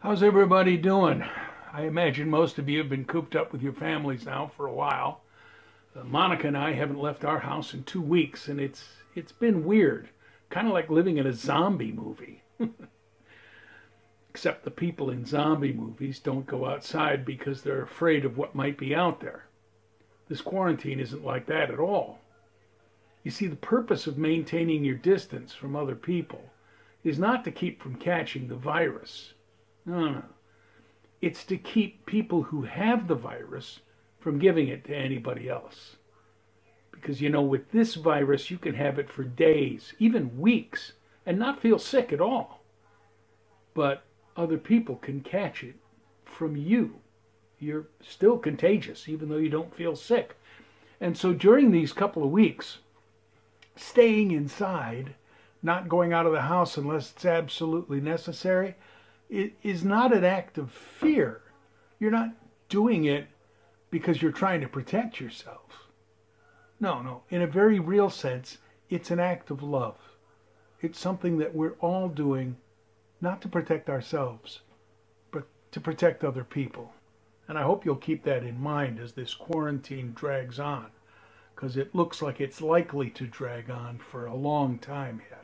How's everybody doing? I imagine most of you have been cooped up with your families now for a while. Monica and I haven't left our house in 2 weeks, and it's been weird, kind of like living in a zombie movie. Except the people in zombie movies don't go outside because they're afraid of what might be out there. This quarantine isn't like that at all. You see, the purpose of maintaining your distance from other people is not to keep from catching the virus. No. It's to keep people who have the virus from giving it to anybody else. Because, with this virus, you can have it for days, even weeks, and not feel sick at all. But other people can catch it from you. You're still contagious, even though you don't feel sick. And so during these couple of weeks, staying inside, not going out of the house unless it's absolutely necessary, it is not an act of fear. You're not doing it because you're trying to protect yourself. No. In a very real sense, it's an act of love. It's something that we're all doing not to protect ourselves, but to protect other people. And I hope you'll keep that in mind as this quarantine drags on, because it looks like it's likely to drag on for a long time yet.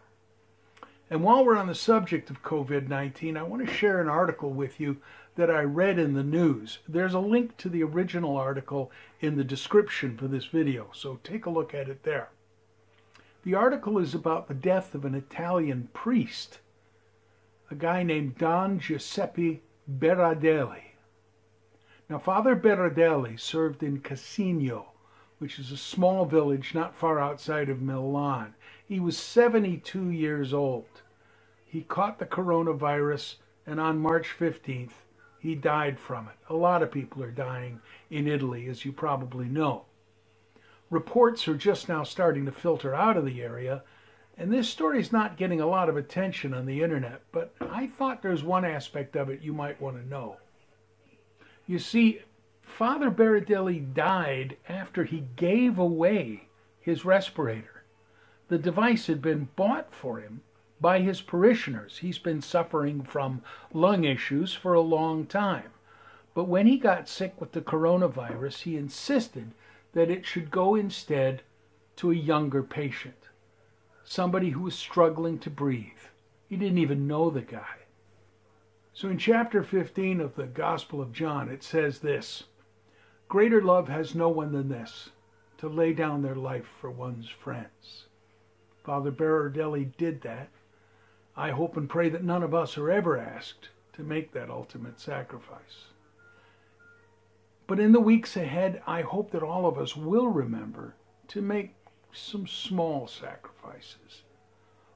And while we're on the subject of COVID-19, I want to share an article with you that I read in the news. There's a link to the original article in the description for this video, so take a look at it there. The article is about the death of an Italian priest, a guy named Don Giuseppe Berardelli. Now, Father Berardelli served in Cassino, which is a small village not far outside of Milan. He was 72 years old. He caught the coronavirus, and on March 15th, he died from it. A lot of people are dying in Italy, as you probably know. Reports are just now starting to filter out of the area, and this story is not getting a lot of attention on the internet, but I thought there's one aspect of it you might want to know. You see, Father Berardelli died after he gave away his respirator. The device had been bought for him by his parishioners. He's been suffering from lung issues for a long time. But when he got sick with the coronavirus, he insisted that it should go instead to a younger patient, somebody who was struggling to breathe. He didn't even know the guy. So in chapter 15 of the Gospel of John, it says this: "Greater love has no one than this, to lay down their life for one's friends." Father Berardelli did that. I hope and pray that none of us are ever asked to make that ultimate sacrifice. But in the weeks ahead, I hope that all of us will remember to make some small sacrifices.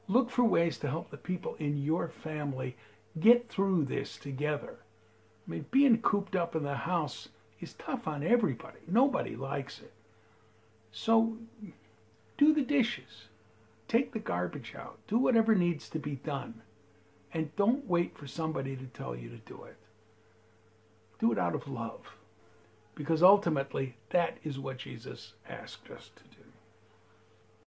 Look for ways to help the people in your family get through this together. I mean, being cooped up in the house is tough on everybody. Nobody likes it. So do the dishes. Take the garbage out. Do whatever needs to be done. And don't wait for somebody to tell you to do it. Do it out of love. Because ultimately, that is what Jesus asked us to do.